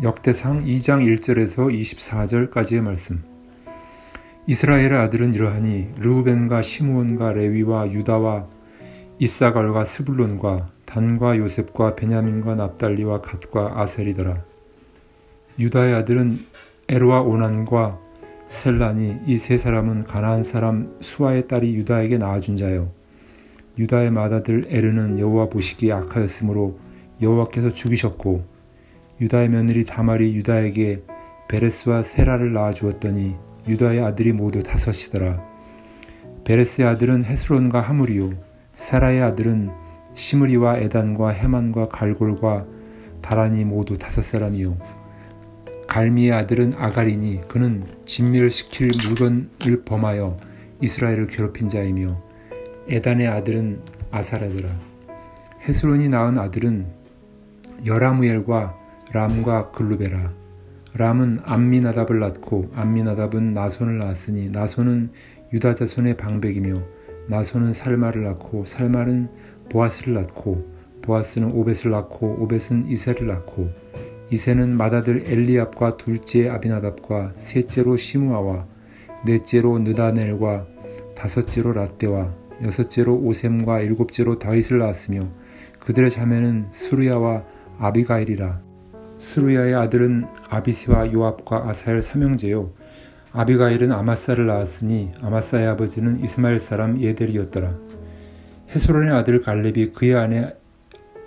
역대상 2장 1절에서 24절까지의 말씀. 이스라엘의 아들은 이러하니 르우벤과 시므온과 레위와 유다와 이사갈과 스불론과 단과 요셉과 베냐민과 납달리와 갓과 아셀이더라. 유다의 아들은 에르와 오난과 셀라니, 이 세 사람은 가나안 사람 수아의 딸이 유다에게 낳아준 자요. 유다의 맏아들 에르는 여호와 보시기에 악하였으므로 여호와께서 죽이셨고, 유다의 며느리 다말이 유다에게 베레스와 세라를 낳아주었더니 유다의 아들이 모두 5이더라. 베레스의 아들은 헤스론과 하물이요, 세라의 아들은 시므리와 에단과 헤만과 갈골과 다란이 모두 5사람이요. 갈미의 아들은 아갈이니 그는 진미를 시킬 물건을 범하여 이스라엘을 괴롭힌 자이며, 에단의 아들은 아사라더라. 헤스론이 낳은 아들은 여라무엘과 람과 글루베라. 람은 암미나답을 낳고 암미나답은 나손을 낳았으니 나손은 유다 자손의 방백이며, 나손은 살마를 낳고 살마는 보아스를 낳고 보아스는 오벳을 낳고 오벳은 이세를 낳고 이세는 맏아들 엘리압과 둘째 아비나답과 셋째로 시므아와 넷째로 느다넬과 다섯째로 랏대와 여섯째로 오셈과 일곱째로 다윗을 낳았으며, 그들의 자매는 스루야와 아비가일이라. 스루야의 아들은 아비세와 요압과 아사엘 3형제요, 아비가일은 아마사를 낳았으니 아마사의 아버지는 이스마엘 사람 예델이었더라. 헤스론의 아들 갈렙이 그의 아내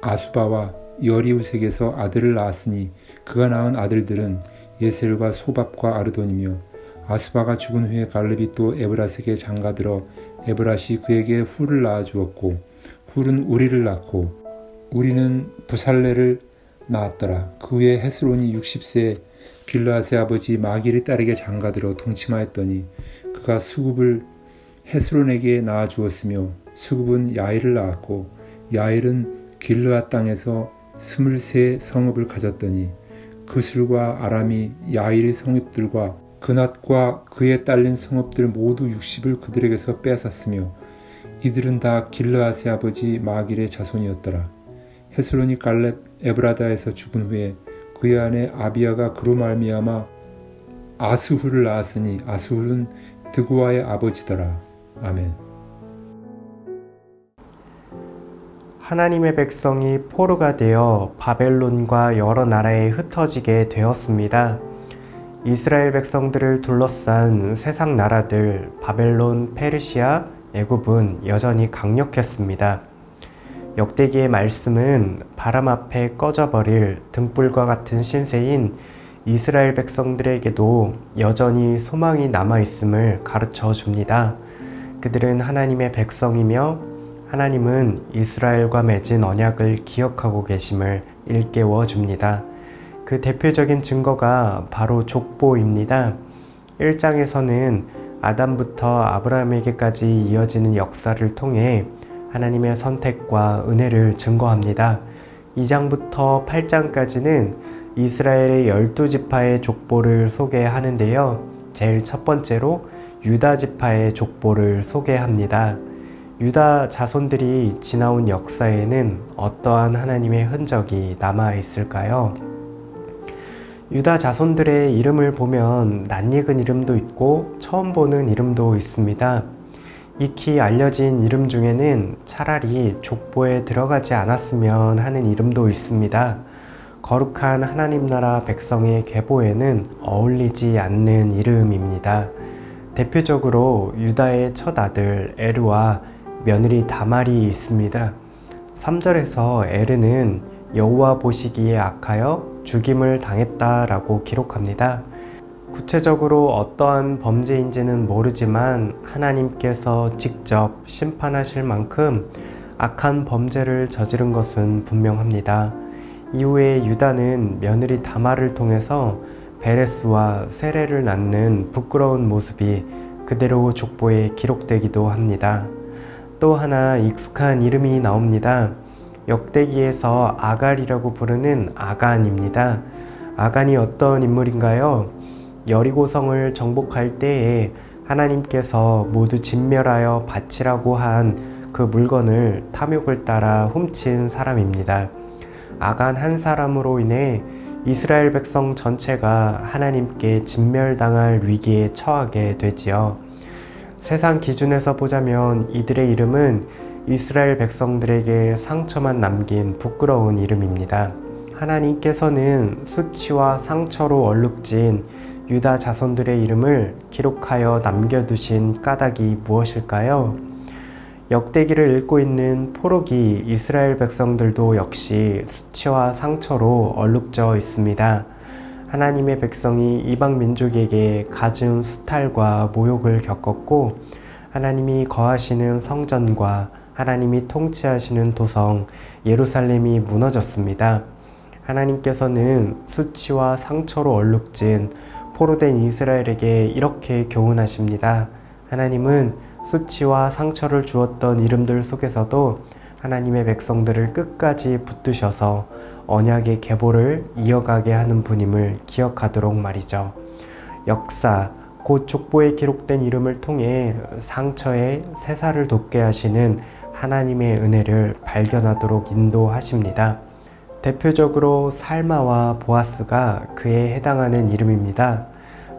아수바와 여리우색에서 아들을 낳았으니 그가 낳은 아들들은 예셀과 소밥과 아르돈이며, 아수바가 죽은 후에 갈렙이 또 에브라색에 장가들어 에브라시 그에게 훌을 낳아주었고, 훌은 우리를 낳고 우리는 부살레를 낳았더라. 그 후에 헤스론이 60세에 빌르앗의 아버지 마길의 딸에게 장가들어 동침하였더니 그가 수굽을 헤스론에게 낳아주었으며, 수굽은 야일을 낳았고 야일은 길르앗 땅에서 23 성읍을 가졌더니 그술과 아람이 야일의 성읍들과 그낫과 그에 딸린 성읍들 모두 60을 그들에게서 빼앗았으며, 이들은 다 길르앗의 아버지 마길의 자손이었더라. 헤스론이 갈렙 에브라다에서 죽은 후에 그의 아내 아비야가 그로 말미암아 아스훌을 낳았으니 아스훌은 드고아의 아버지더라. 아멘. 하나님의 백성이 포로가 되어 바벨론과 여러 나라에 흩어지게 되었습니다. 이스라엘 백성들을 둘러싼 세상 나라들 바벨론, 페르시아, 애굽은 여전히 강력했습니다. 역대기의 말씀은 바람 앞에 꺼져버릴 등불과 같은 신세인 이스라엘 백성들에게도 여전히 소망이 남아있음을 가르쳐 줍니다. 그들은 하나님의 백성이며 하나님은 이스라엘과 맺은 언약을 기억하고 계심을 일깨워 줍니다. 그 대표적인 증거가 바로 족보입니다. 1장에서는 아담부터 아브라함에게까지 이어지는 역사를 통해 하나님의 선택과 은혜를 증거합니다. 2장부터 8장까지는 이스라엘의 12지파의 족보를 소개하는데요. 제일 첫 번째로 유다 지파의 족보를 소개합니다. 유다 자손들이 지나온 역사에는 어떠한 하나님의 흔적이 남아 있을까요? 유다 자손들의 이름을 보면 낯익은 이름도 있고 처음 보는 이름도 있습니다. 익히 알려진 이름 중에는 차라리 족보에 들어가지 않았으면 하는 이름도 있습니다. 거룩한 하나님 나라 백성의 계보에는 어울리지 않는 이름입니다. 대표적으로 유다의 첫 아들 에르와 며느리 다말이 있습니다. 3절에서 에르는 여호와 보시기에 악하여 죽임을 당했다라고 기록합니다. 구체적으로 어떠한 범죄인지는 모르지만 하나님께서 직접 심판하실 만큼 악한 범죄를 저지른 것은 분명합니다. 이후에 유다는 며느리 다말을 통해서 베레스와 세레를 낳는 부끄러운 모습이 그대로 족보에 기록되기도 합니다. 또 하나 익숙한 이름이 나옵니다. 역대기에서 아갈이라고 부르는 아간입니다. 아간이 어떤 인물인가요? 여리고성을 정복할 때에 하나님께서 모두 진멸하여 바치라고 한 그 물건을 탐욕을 따라 훔친 사람입니다. 아간 한 사람으로 인해 이스라엘 백성 전체가 하나님께 진멸당할 위기에 처하게 되지요. 세상 기준에서 보자면 이들의 이름은 이스라엘 백성들에게 상처만 남긴 부끄러운 이름입니다. 하나님께서는 수치와 상처로 얼룩진 유다 자손들의 이름을 기록하여 남겨두신 까닭이 무엇일까요? 역대기를 읽고 있는 포로기 이스라엘 백성들도 역시 수치와 상처로 얼룩져 있습니다. 하나님의 백성이 이방 민족에게 갖은 수탈과 모욕을 겪었고 하나님이 거하시는 성전과 하나님이 통치하시는 도성 예루살렘이 무너졌습니다. 하나님께서는 수치와 상처로 얼룩진 포로된 이스라엘에게 이렇게 교훈하십니다. 하나님은 수치와 상처를 주었던 이름들 속에서도 하나님의 백성들을 끝까지 붙드셔서 언약의 계보를 이어가게 하는 분임을 기억하도록 말이죠. 역사, 곧 족보에 기록된 이름을 통해 상처에 새살을 돋게 하시는 하나님의 은혜를 발견하도록 인도하십니다. 대표적으로 살마와 보아스가 그에 해당하는 이름입니다.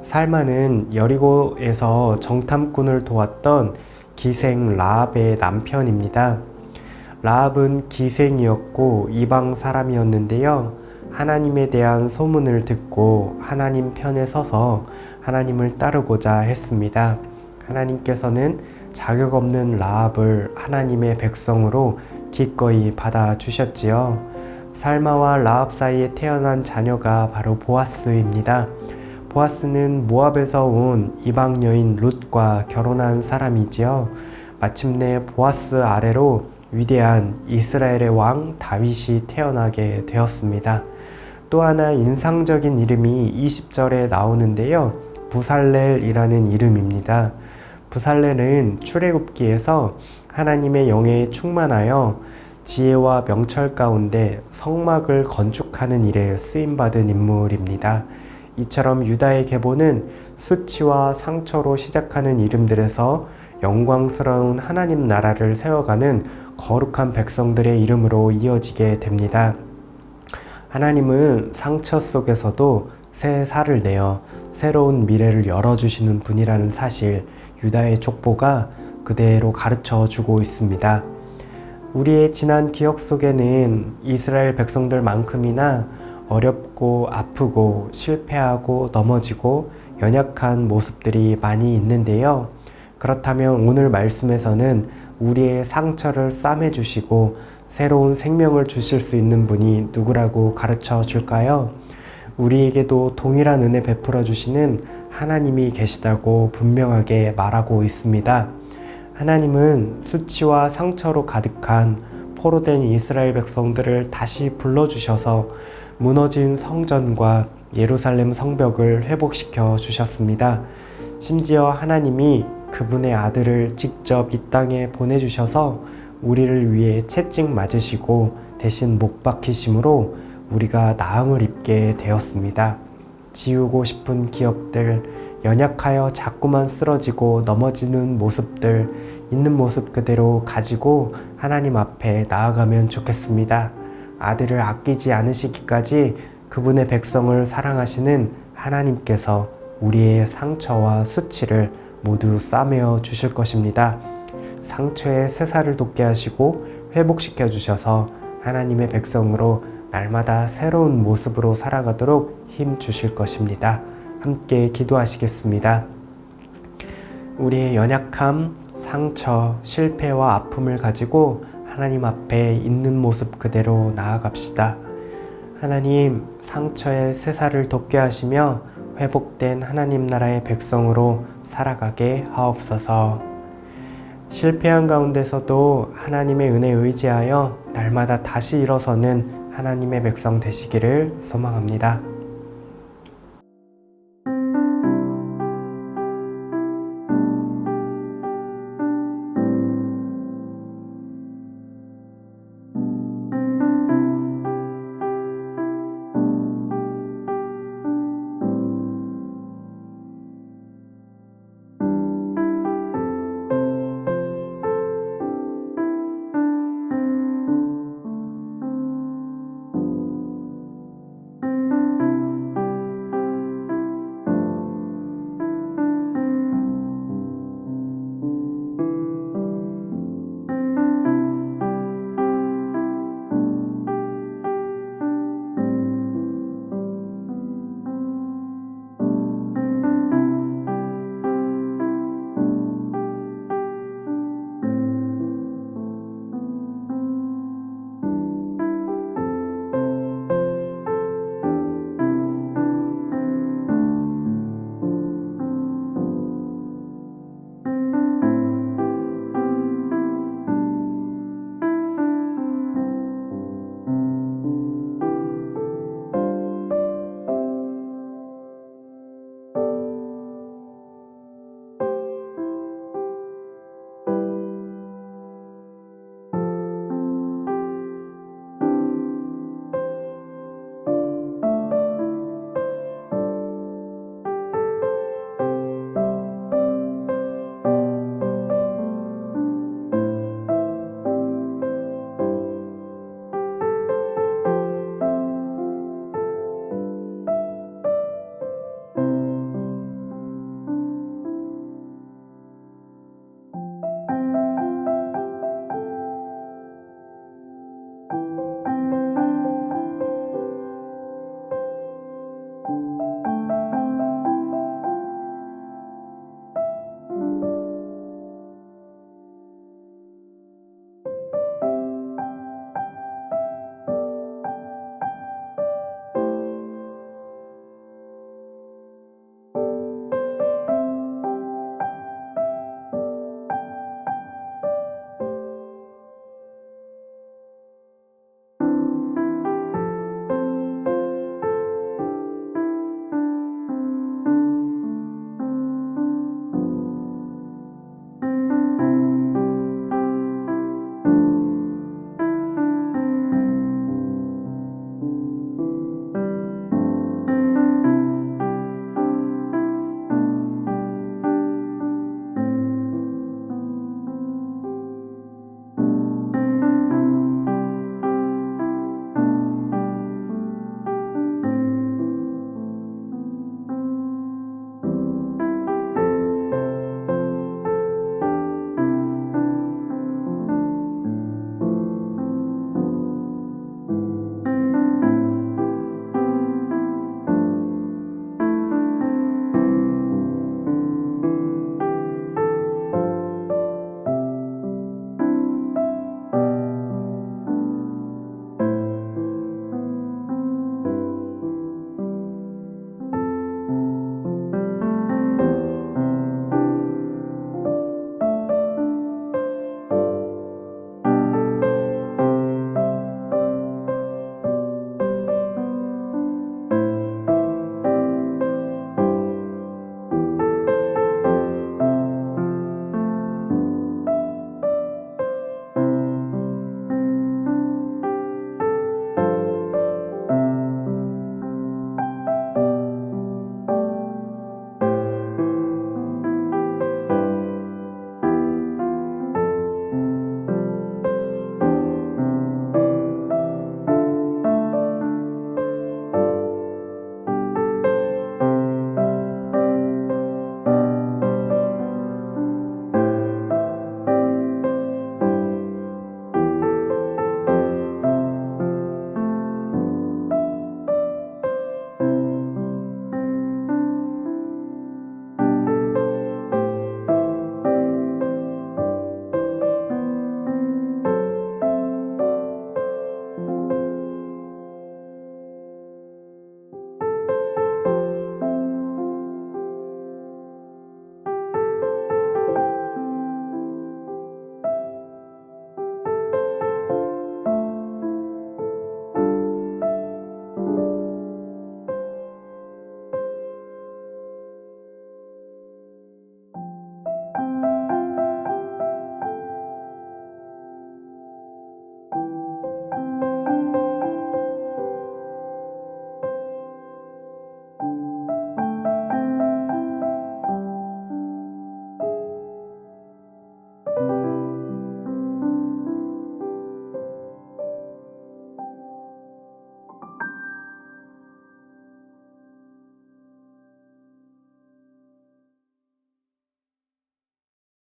살마는 여리고에서 정탐꾼을 도왔던 기생 라합의 남편입니다. 라합은 기생이었고 이방 사람이었는데요. 하나님에 대한 소문을 듣고 하나님 편에 서서 하나님을 따르고자 했습니다. 하나님께서는 자격 없는 라합을 하나님의 백성으로 기꺼이 받아주셨지요. 살마와 라합 사이에 태어난 자녀가 바로 보아스입니다. 보아스는 모압에서 온 이방 여인 룻과 결혼한 사람이지요. 마침내 보아스 아래로 위대한 이스라엘의 왕 다윗이 태어나게 되었습니다. 또 하나 인상적인 이름이 20절에 나오는데요. 부살렐이라는 이름입니다. 부살렐은 출애굽기에서 하나님의 영에 충만하여 지혜와 명철 가운데 성막을 건축하는 일에 쓰임받은 인물입니다. 이처럼 유다의 계보는 수치와 상처로 시작하는 이름들에서 영광스러운 하나님 나라를 세워가는 거룩한 백성들의 이름으로 이어지게 됩니다. 하나님은 상처 속에서도 새 살을 내어 새로운 미래를 열어주시는 분이라는 사실, 유다의 족보가 그대로 가르쳐 주고 있습니다. 우리의 지난 기억 속에는 이스라엘 백성들만큼이나 어렵고 아프고 실패하고 넘어지고 연약한 모습들이 많이 있는데요. 그렇다면 오늘 말씀에서는 우리의 상처를 싸매주시고 새로운 생명을 주실 수 있는 분이 누구라고 가르쳐 줄까요? 우리에게도 동일한 은혜 베풀어 주시는 하나님이 계시다고 분명하게 말하고 있습니다. 하나님은 수치와 상처로 가득한 포로된 이스라엘 백성들을 다시 불러주셔서 무너진 성전과 예루살렘 성벽을 회복시켜 주셨습니다. 심지어 하나님이 그분의 아들을 직접 이 땅에 보내주셔서 우리를 위해 채찍 맞으시고 대신 못 박히심으로 우리가 나음을 입게 되었습니다. 지우고 싶은 기억들, 연약하여 자꾸만 쓰러지고 넘어지는 모습들, 있는 모습 그대로 가지고 하나님 앞에 나아가면 좋겠습니다. 아들을 아끼지 않으시기까지 그분의 백성을 사랑하시는 하나님께서 우리의 상처와 수치를 모두 싸매어 주실 것입니다. 상처에 새살을 돋게 하시고 회복시켜 주셔서 하나님의 백성으로 날마다 새로운 모습으로 살아가도록 힘 주실 것입니다. 함께 기도하시겠습니다. 우리의 연약함, 상처, 실패와 아픔을 가지고 하나님 앞에 있는 모습 그대로 나아갑시다. 하나님, 상처에 새살을 돋게 하시며 회복된 하나님 나라의 백성으로 살아가게 하옵소서. 실패한 가운데서도 하나님의 은혜에 의지하여 날마다 다시 일어서는 하나님의 백성 되시기를 소망합니다.